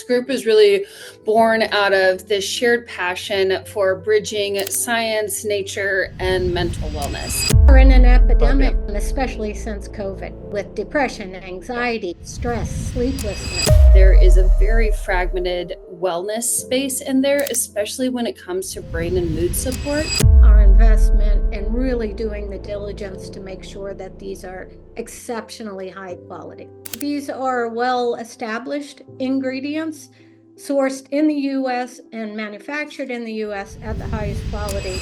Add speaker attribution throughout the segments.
Speaker 1: Setas Group is really born out of this shared passion for bridging science, nature, and mental wellness.
Speaker 2: We're in an epidemic, especially since COVID, with depression, anxiety, stress, sleeplessness.
Speaker 1: There is a very fragmented wellness space in there, especially when it comes to brain and mood support.
Speaker 2: Our investment and really doing the diligence to make sure that these are exceptionally high quality. These are well-established ingredients sourced in the U.S. and manufactured in the U.S. at the highest quality.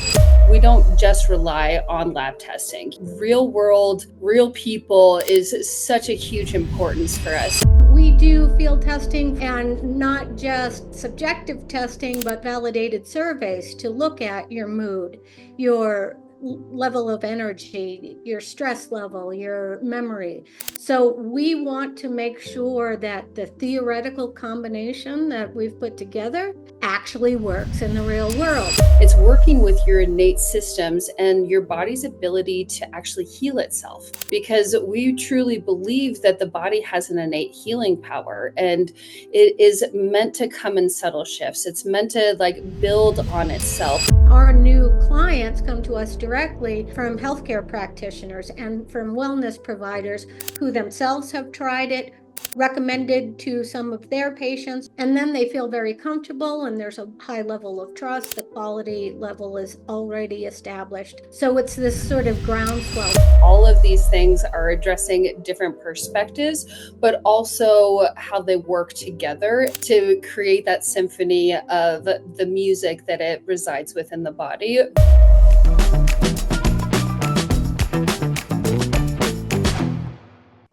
Speaker 1: We don't just rely on lab testing. Real world, real people is such a huge importance for us.
Speaker 2: We do field testing, and not just subjective testing, but validated surveys to look at your mood, your level of energy, your stress level, your memory. So we want to make sure that the theoretical combination that we've put together actually works in the real world.
Speaker 1: It's working with your innate systems and your body's ability to actually heal itself, because we truly believe that the body has an innate healing power, and it is meant to come in subtle shifts. It's meant to build on itself.
Speaker 2: Our new clients come to us directly from healthcare practitioners and from wellness providers who themselves have tried it, recommended to some of their patients, and then they feel very comfortable and there's a high level of trust. The quality level is already established. So it's this sort of groundswell.
Speaker 1: All of these things are addressing different perspectives, but also how they work together to create that symphony of the music that it resides within the body.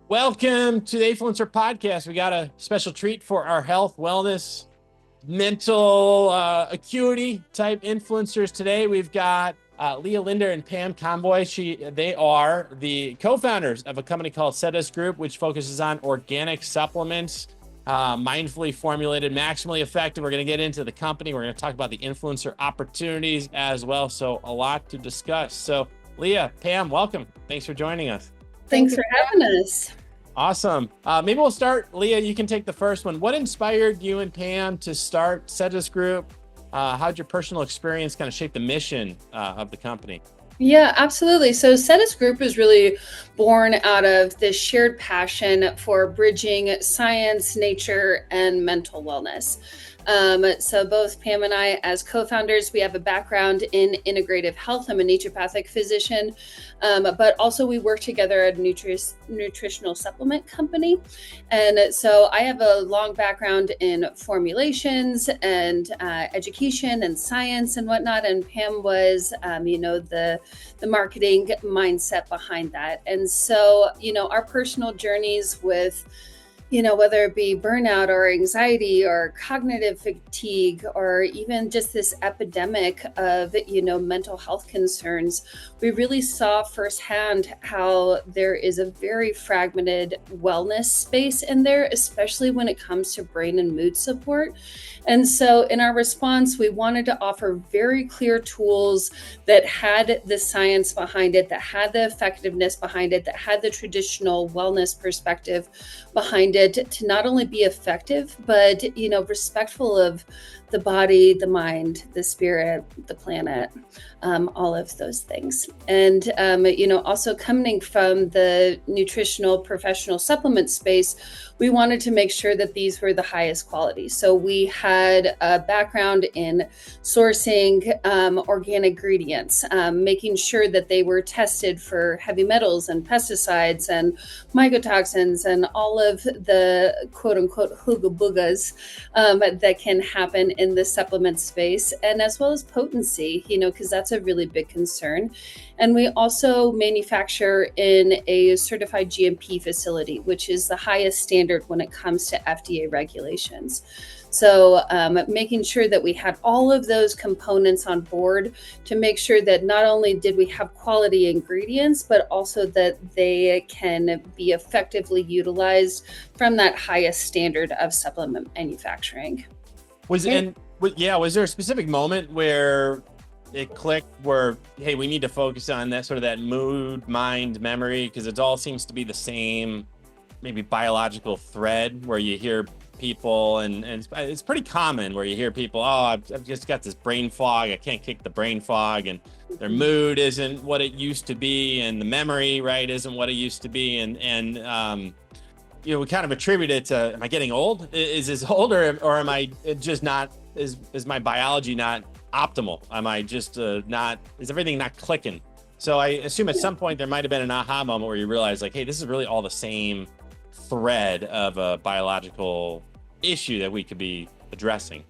Speaker 3: Welcome to the Afluencer podcast. We got a special treat for our health, wellness, mental acuity type influencers today. We've got Leah Linder and Pam Conboy. They are the co-founders of a company called Setas Group, which focuses on organic supplements, mindfully formulated, maximally effective. We're going to get into the company. We're going to talk about the influencer opportunities as well. So a lot to discuss. So Leah, Pam, welcome. Thanks for joining us.
Speaker 1: Thanks for having us.
Speaker 3: Awesome. Maybe we'll start, Leah, you can take the first one. What inspired you and Pam to start Setas Group? How'd your personal experience kind of shape the mission of the company?
Speaker 1: Yeah, absolutely. So Setas Group is really born out of this shared passion for bridging science, nature, and mental wellness. So both Pam and I, as co-founders, we have a background in integrative health. I'm a naturopathic physician, but also we work together at a nutritional supplement company. And so I have a long background in formulations and education and science and whatnot. And Pam was, the marketing mindset behind that. And so, our personal journeys with whether it be burnout or anxiety or cognitive fatigue, or even just this epidemic of, mental health concerns, we really saw firsthand how there is a very fragmented wellness space in there, especially when it comes to brain and mood support. And so in our response, we wanted to offer very clear tools that had the science behind it, that had the effectiveness behind it, that had the traditional wellness perspective behind it, to not only be effective, but, respectful of the body, the mind, the spirit, the planet, all of those things. And, also coming from the nutritional professional supplement space, we wanted to make sure that these were the highest quality. So we had a background in sourcing organic ingredients, making sure that they were tested for heavy metals and pesticides and mycotoxins and all of the quote unquote hooga boogas that can happen in the supplement space, and as well as potency, because that's a really big concern. And we also manufacture in a certified GMP facility, which is the highest standard when it comes to FDA regulations. So making sure that we had all of those components on board to make sure that not only did we have quality ingredients, but also that they can be effectively utilized from that highest standard of supplement manufacturing.
Speaker 3: Was there a specific moment where it clicked where, hey, we need to focus on that sort of that mood, mind, memory, because it all seems to be the same, maybe biological thread where you hear people, and it's pretty common where you hear people, oh, I've just got this brain fog. I can't kick the brain fog, and their mood isn't what it used to be, and the memory, right, isn't what it used to be, and you know, we kind of attribute it to, am I getting old? Is this old, or am I just not, is my biology not optimal? Am I just not, is everything not clicking? So I assume at some point there might have been an aha moment where you realize, like, hey, this is really all the same thread of a biological issue that we could be addressing.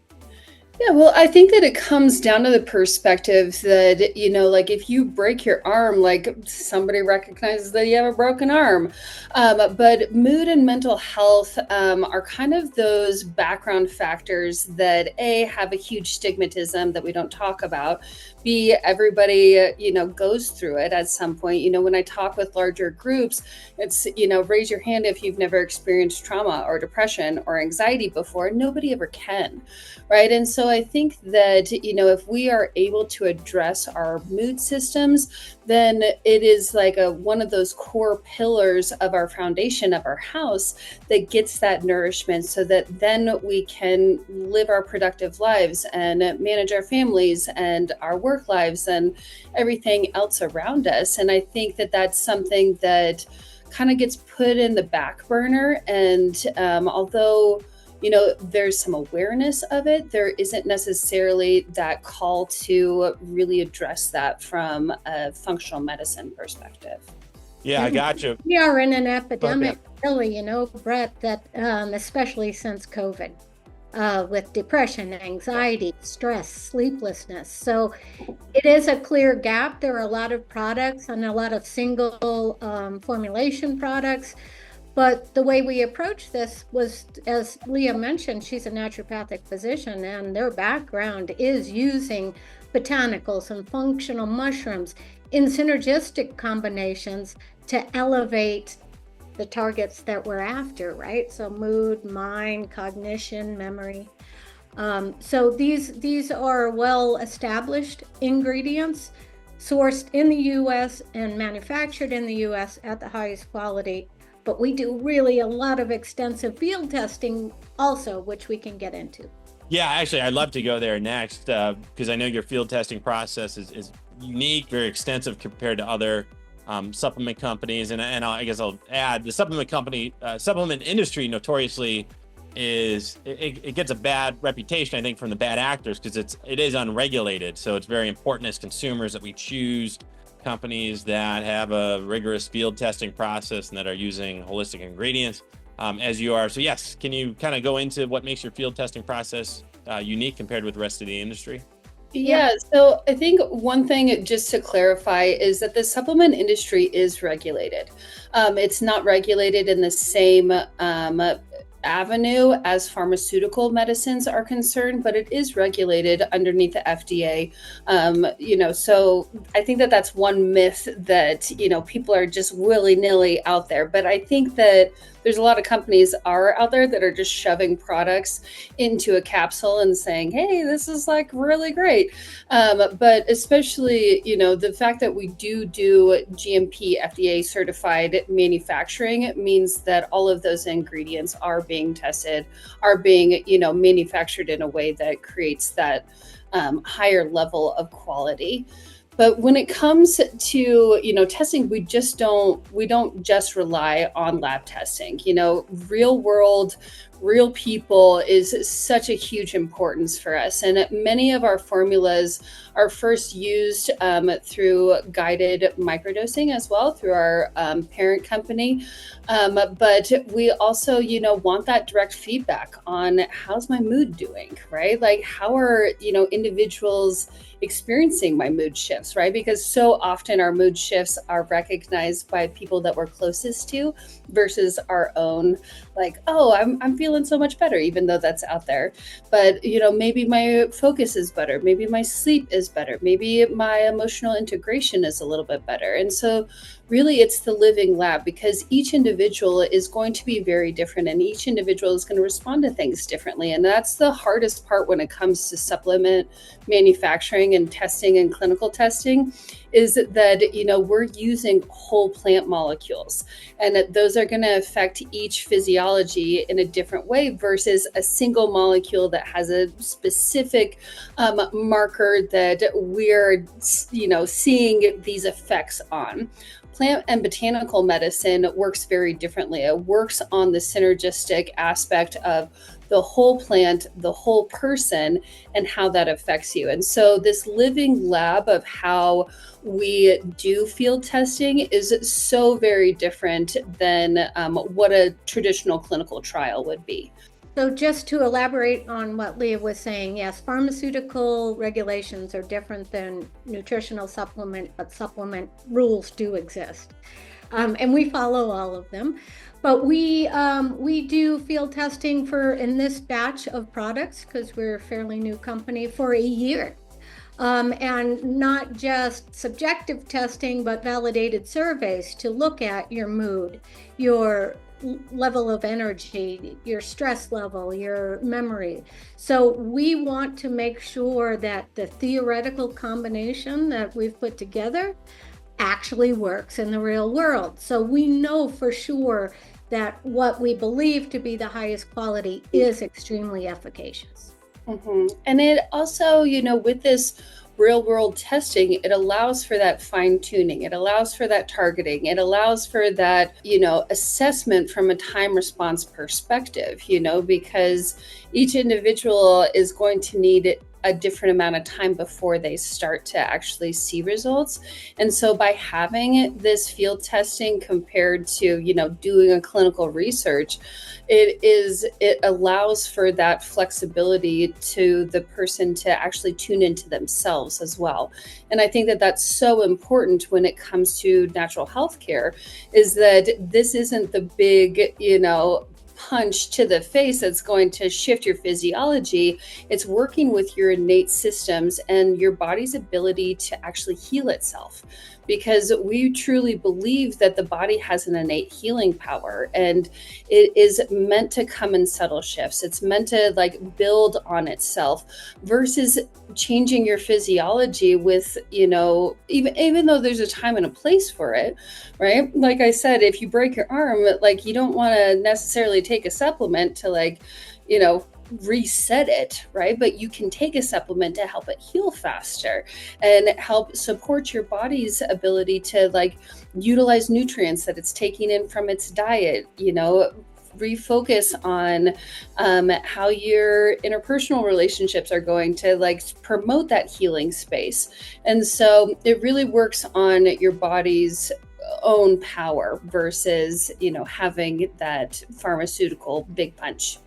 Speaker 1: Yeah, well, I think that it comes down to the perspective that, you know, like if you break your arm, like somebody recognizes that you have a broken arm. But mood and mental health are kind of those background factors that A, have a huge stigmatism that we don't talk about. B, everybody, you know, goes through it at some point. You know, when I talk with larger groups, it's, you know, raise your hand if you've never experienced trauma or depression or anxiety before. Nobody ever can, right? And so I think that, you know, if we are able to address our mood systems, then it is like one of those core pillars of our foundation of our house that gets that nourishment, so that then we can live our productive lives and manage our families and our work lives and everything else around us. And I think that that's something that kind of gets put in the back burner. And although, you know, there's some awareness of it, there isn't necessarily that call to really address that from a functional medicine perspective.
Speaker 3: Yeah, I got you.
Speaker 2: We are in an epidemic, really, you know, Brett, that especially since COVID, with depression, anxiety, stress, sleeplessness. So it is a clear gap. There are a lot of products and a lot of single formulation products. But the way we approached this was, as Leah mentioned, she's a naturopathic physician, and their background is using botanicals and functional mushrooms in synergistic combinations to elevate the targets that we're after, right? So mood, mind, cognition, memory. So these are well-established ingredients sourced in the US and manufactured in the US at the highest quality. But we do really a lot of extensive field testing also, which we can get into.
Speaker 3: Yeah, actually, I'd love to go there next, because I know your field testing process is unique, very extensive compared to other supplement companies. And I guess I'll add, the supplement industry notoriously it gets a bad reputation, I think, from the bad actors, because it is unregulated. So it's very important as consumers that we choose companies that have a rigorous field testing process and that are using holistic ingredients, as you are. So yes, can you kind of go into what makes your field testing process unique compared with the rest of the industry?
Speaker 1: Yeah, so I think one thing just to clarify is that the supplement industry is regulated. It's not regulated in the same avenue as pharmaceutical medicines are concerned, but it is regulated underneath the FDA. You know, so I think that that's one myth that, you know, people are just willy-nilly out there. But I think that there's a lot of companies are out there that are just shoving products into a capsule and saying, hey, this is like really great. But especially, you know, the fact that we do GMP FDA certified manufacturing means that all of those ingredients are being tested, are being, you know, manufactured in a way that creates that higher level of quality. But when it comes to, you know, testing, we don't just rely on lab testing. You know, real world, real people is such a huge importance for us. And many of our formulas are first used through guided microdosing as well, through our parent company. But we also, you know, want that direct feedback on how's my mood doing, right? Like, how are, you know, individuals experiencing my mood shifts, right? Because so often our mood shifts are recognized by people that we're closest to versus our own, like, oh, I'm feeling so much better, even though that's out there. But, you know, maybe my focus is better. Maybe my sleep is better. Maybe my emotional integration is a little bit better. And so really it's the living lab, because each individual is going to be very different and each individual is going to respond to things differently. And that's the hardest part when it comes to supplement manufacturing and testing and clinical testing, is that, we're using whole plant molecules, and that those are going to affect each physiology in a different way versus a single molecule that has a specific marker that we're, seeing these effects on. Plant and botanical medicine works very differently. It works on the synergistic aspect of the whole plant, the whole person, and how that affects you. And so this living lab of how we do field testing is so very different than what a traditional clinical trial would be.
Speaker 2: So just to elaborate on what Leah was saying, yes, pharmaceutical regulations are different than nutritional supplement, but supplement rules do exist. And we follow all of them. But we do field testing in this batch of products, because we're a fairly new company, for a year. And not just subjective testing, but validated surveys to look at your mood, your level of energy, your stress level, your memory. So we want to make sure that the theoretical combination that we've put together actually works in the real world. So we know for sure that what we believe to be the highest quality is extremely efficacious.
Speaker 1: Mm-hmm. And it also, with this real world testing, it allows for that fine tuning. It allows for that targeting. It allows for that, assessment from a time response perspective, because each individual is going to need a different amount of time before they start to actually see results. And so by having this field testing compared to, doing a clinical research, it allows for that flexibility to the person to actually tune into themselves as well. And I think that that's so important when it comes to natural health care, is that this isn't the big, punch to the face that's going to shift your physiology. It's working with your innate systems and your body's ability to actually heal itself, because we truly believe that the body has an innate healing power, and it is meant to come in subtle shifts. It's meant to build on itself versus changing your physiology with, even though there's a time and a place for it, right? Like I said, if you break your arm, you don't want to necessarily take a supplement to reset it, right? But you can take a supplement to help it heal faster and help support your body's ability to utilize nutrients that it's taking in from its diet, refocus on how your interpersonal relationships are going to promote that healing space. And so it really works on your body's own power versus, having that pharmaceutical big punch.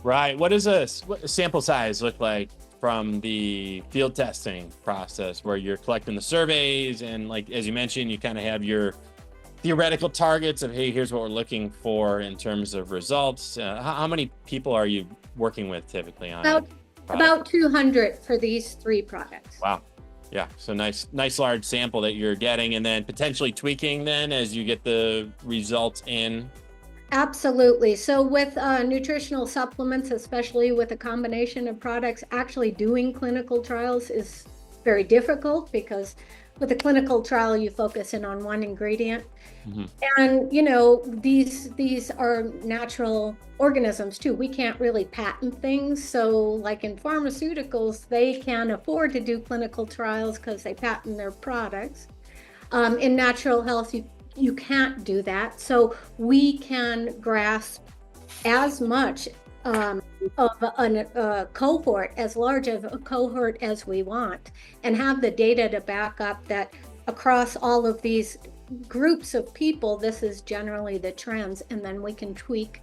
Speaker 3: Right. What does a sample size look like from the field testing process, where you're collecting the surveys and, as you mentioned, you kind of have your theoretical targets of, hey, here's what we're looking for in terms of results? How many people are you working with typically on
Speaker 2: about 200 for these 3 products?
Speaker 3: Wow. Yeah. So nice large sample that you're getting, and then potentially tweaking then as you get the results in.
Speaker 2: Absolutely. So with nutritional supplements, especially with a combination of products, actually doing clinical trials is very difficult, because with a clinical trial, you focus in on one ingredient. Mm-hmm. And, these are natural organisms too. We can't really patent things. So like in pharmaceuticals, they can afford to do clinical trials because they patent their products. In natural health, you can't do that. So we can grasp as much of a cohort, as large of a cohort as we want, and have the data to back up that across all of these groups of people, this is generally the trends, and then we can tweak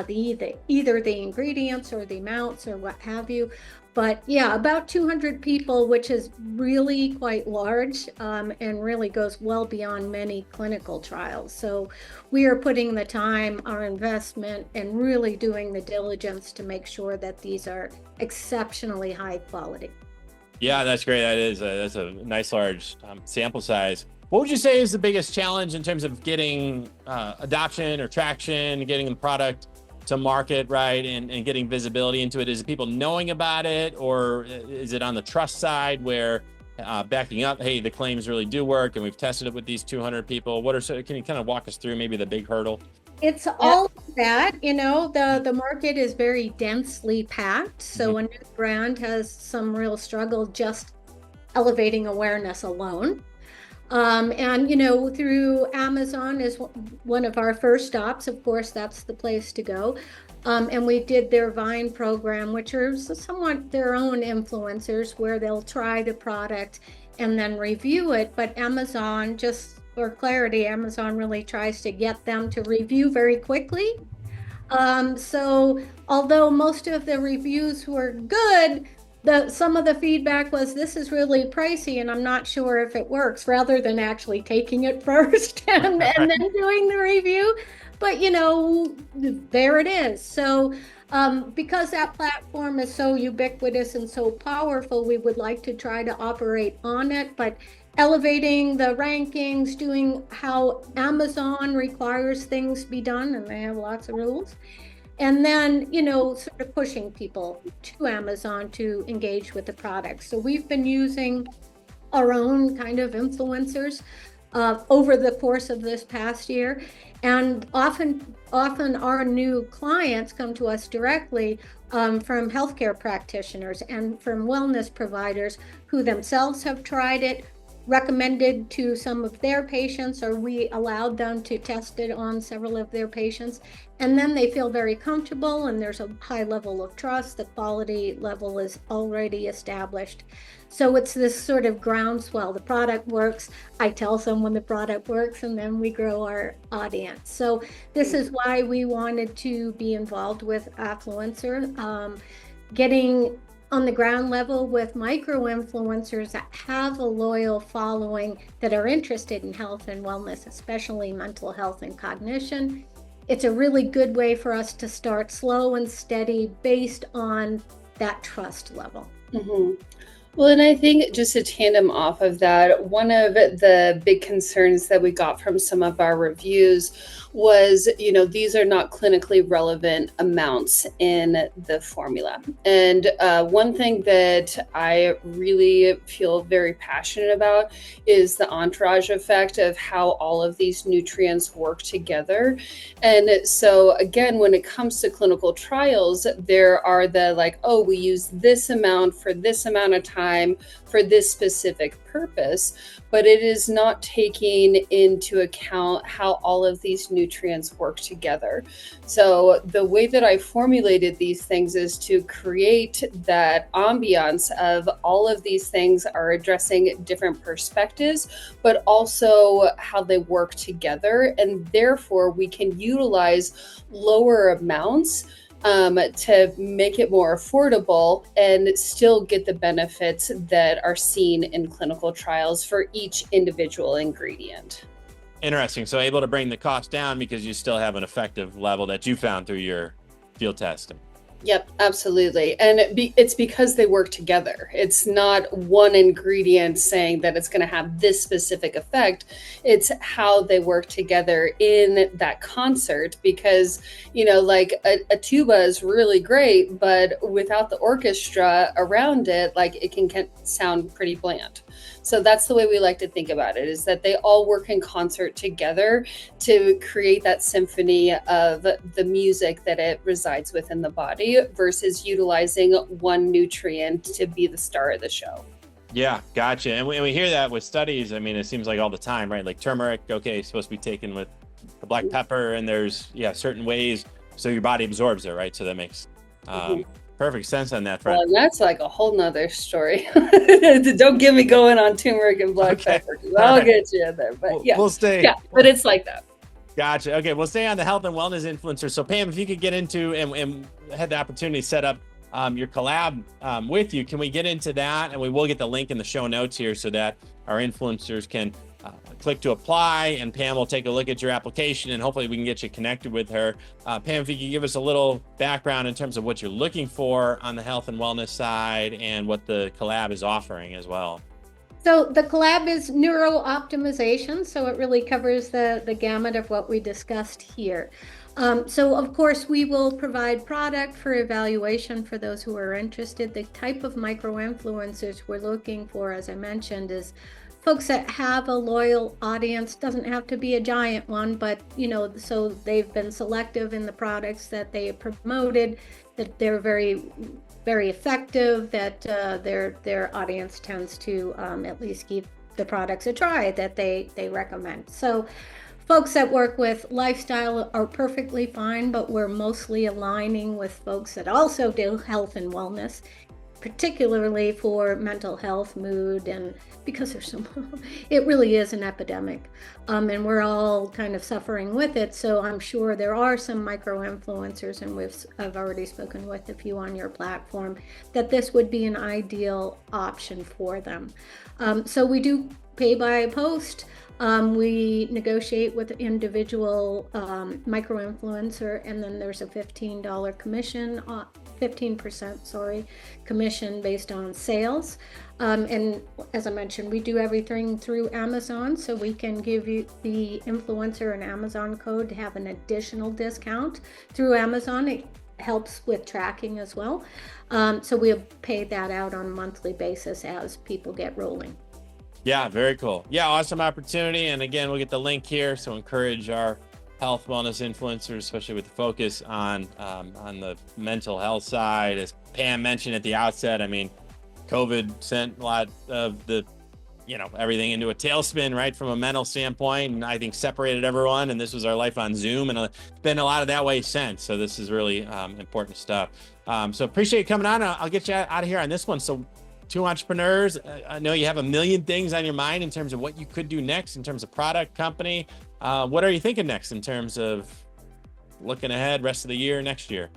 Speaker 2: either the ingredients or the amounts or what have you. But yeah, about 200 people, which is really quite large, and really goes well beyond many clinical trials. So we are putting the time, our investment, and really doing the diligence to make sure that these are exceptionally high quality.
Speaker 3: Yeah, that's great. That's a nice large sample size. What would you say is the biggest challenge in terms of getting adoption or traction, getting the product to market, right, and getting visibility into it? Is it people knowing about it, or is it on the trust side where backing up, hey, the claims really do work and we've tested it with these 200 people? Can you kind of walk us through maybe the big hurdle?
Speaker 2: It's all of that, the market is very densely packed. So a new brand has some real struggle just elevating awareness alone. And through Amazon is one of our first stops. Of course, that's the place to go. And we did their Vine program, which are somewhat their own influencers, where they'll try the product and then review it. But Amazon, just for clarity, Amazon really tries to get them to review very quickly. So although most of the reviews were good, some of the feedback was, this is really pricey and I'm not sure if it works, rather than actually taking it first and then doing the review. But there it is. So because that platform is so ubiquitous and so powerful, we would like to try to operate on it, but elevating the rankings, doing how Amazon requires things be done, and they have lots of rules. And then, sort of pushing people to Amazon to engage with the product. So we've been using our own kind of influencers over the course of this past year. And often our new clients come to us directly from healthcare practitioners and from wellness providers who themselves have tried it, recommended to some of their patients, or we allowed them to test it on several of their patients. And then they feel very comfortable and there's a high level of trust. The quality level is already established. So it's this sort of groundswell. The product works. I tell someone the product works, and then we grow our audience. So this is why we wanted to be involved with Afluencer, getting on the ground level with micro influencers that have a loyal following, that are interested in health and wellness, especially mental health and cognition. It's a really good way for us to start slow and steady based on that trust level.
Speaker 1: Well, and I think just a tandem off of that, one of the big concerns that we got from some of our reviews was, these are not clinically relevant amounts in the formula. And one thing that I really feel very passionate about is the entourage effect of how all of these nutrients work together. And so again, when it comes to clinical trials, there are we use this amount for this amount of time for this specific purpose, but it is not taking into account how all of these nutrients work together. So the way that I formulated these things is to create that ambiance of all of these things are addressing different perspectives, but also how they work together. And therefore we can utilize lower amounts to make it more affordable and still get the benefits that are seen in clinical trials for each individual ingredient.
Speaker 3: Interesting. So able to bring the cost down because you still have an effective level that you found through your field testing.
Speaker 1: Yep, absolutely. And it's because they work together. It's not one ingredient saying that it's going to have this specific effect. It's how they work together in that concert, because, a tuba is really great, but without the orchestra around it, it can sound pretty bland. So that's the way we like to think about it, is that they all work in concert together to create that symphony of the music that it resides within the body, versus utilizing one nutrient to be the star of the show.
Speaker 3: Yeah, gotcha. And we hear that with studies. I mean, it seems like all the time, right? Like turmeric, okay, it's supposed to be taken with the black pepper, and there's certain ways so your body absorbs it, right? So that makes perfect sense on that front.
Speaker 1: Well, and that's like a whole nother story. Don't get me going on turmeric and black pepper, because I'll get you in there. But
Speaker 3: we'll stay.
Speaker 1: Yeah, but it's like that.
Speaker 3: Gotcha. Okay, we'll stay on the health and wellness influencer. So Pam, if you could get into and had the opportunity to set up your collab with you, can we get into that? And we will get the link in the show notes here so that our influencers can click to apply, and Pam will take a look at your application, and hopefully we can get you connected with her. Pam, if you could give us a little background in terms of what you're looking for on the health and wellness side and what the collab is offering as well.
Speaker 2: So the Collab is neuro optimization, so it really covers the gamut of what we discussed here. So of course we will provide product for evaluation for those who are interested. The type of micro-influencers we're looking for, as I mentioned, is folks that have a loyal audience. Doesn't have to be a giant one, but so they've been selective in the products that they have promoted, that they're very effective, that their audience tends to at least give the products a try that they recommend. So folks that work with lifestyle are perfectly fine, but we're mostly aligning with folks that also do health and wellness, particularly for mental health, mood, and because there's it really is an epidemic, and we're all kind of suffering with it. So I'm sure there are some micro-influencers, and I've already spoken with a few on your platform, that this would be an ideal option for them. So we do pay by post. We negotiate with an individual micro-influencer, and then there's a $15 commission, 15% commission based on sales. And as I mentioned, we do everything through Amazon, so we can give you the influencer an Amazon code to have an additional discount through Amazon. It helps with tracking as well. So we'll pay that out on a monthly basis as people get rolling.
Speaker 3: Yeah, very cool. Yeah, awesome opportunity. And again, we'll get the link here. So encourage our health wellness influencers, especially with the focus on the mental health side. As Pam mentioned at the outset, I mean, COVID sent a lot of the, everything into a tailspin, right, from a mental standpoint, and I think separated everyone. And this was our life on Zoom, and it's been a lot of that way since. So this is really important stuff. So appreciate you coming on. I'll get you out of here on this one. So two entrepreneurs, I know you have a million things on your mind in terms of what you could do next in terms of product, company. What are you thinking next in terms of looking ahead rest of the year, next year?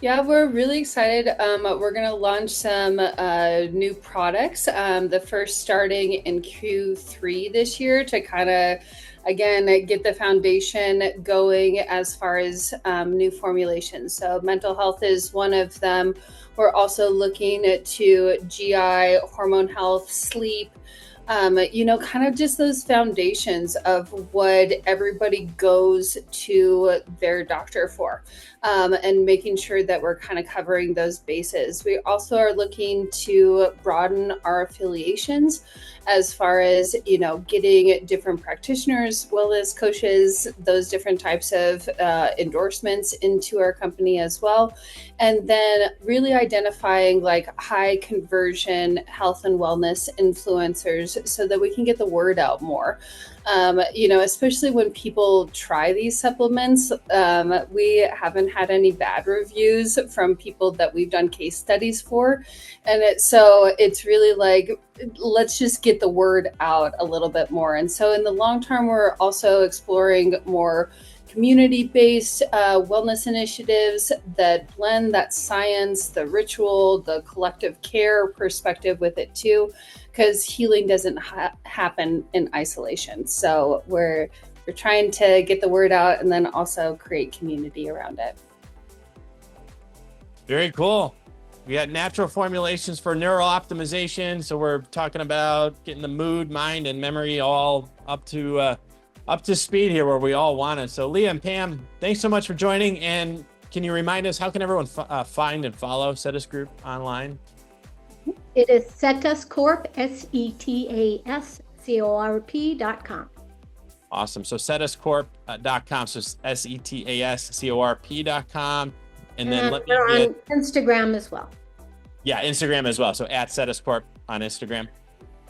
Speaker 1: Yeah, we're really excited. We're going to launch some new products, the first starting in Q3 this year, to kind of, again, get the foundation going as far as new formulations. So mental health is one of them. We're also looking to GI, hormone health, sleep, kind of just those foundations of what everybody goes to their doctor for, and making sure that we're kind of covering those bases. We also are looking to broaden our affiliations as far as, getting different practitioners, wellness coaches, those different types of endorsements into our company as well. And then really identifying like high conversion health and wellness influencers so that we can get the word out more. Especially when people try these supplements, we haven't had any bad reviews from people that we've done case studies for. And it's really like, let's just get the word out a little bit more. And so in the long term, we're also exploring more community-based wellness initiatives that blend that science, the ritual, the collective care perspective with it too, because healing doesn't happen in isolation. So we're trying to get the word out and then also create community around it. Very cool.
Speaker 3: We got natural formulations for neural optimization. So we're talking about getting the mood, mind, and memory all up to speed here where we all want it. So Leah and Pam, thanks so much for joining. And can you remind us, how can everyone find and follow Setas Group online?
Speaker 2: It is Setas Corp, SETASCORP.com.
Speaker 3: Awesome. So setascorp.com. So SETASCORP.com. And then
Speaker 2: we're on Instagram as well.
Speaker 3: Yeah, Instagram as well. So at Setas Corp on Instagram.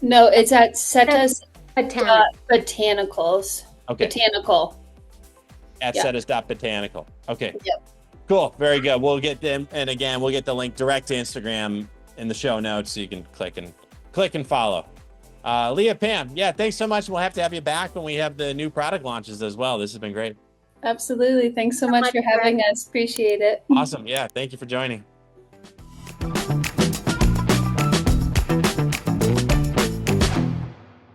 Speaker 1: No, it's at Setas
Speaker 2: Botanicals.
Speaker 3: Okay.
Speaker 1: Botanical.
Speaker 3: At Setas.botanical. Okay.
Speaker 1: Yep.
Speaker 3: Cool. Very good. We'll get them, and again, we'll get the link direct to Instagram in the show notes, so you can click and follow. Leah, Pam, yeah, thanks so much. We'll have to have you back when we have the new product launches as well. This has been great.
Speaker 1: Absolutely. Thanks so much for having us. Appreciate it.
Speaker 3: Awesome. Yeah. Thank you for joining.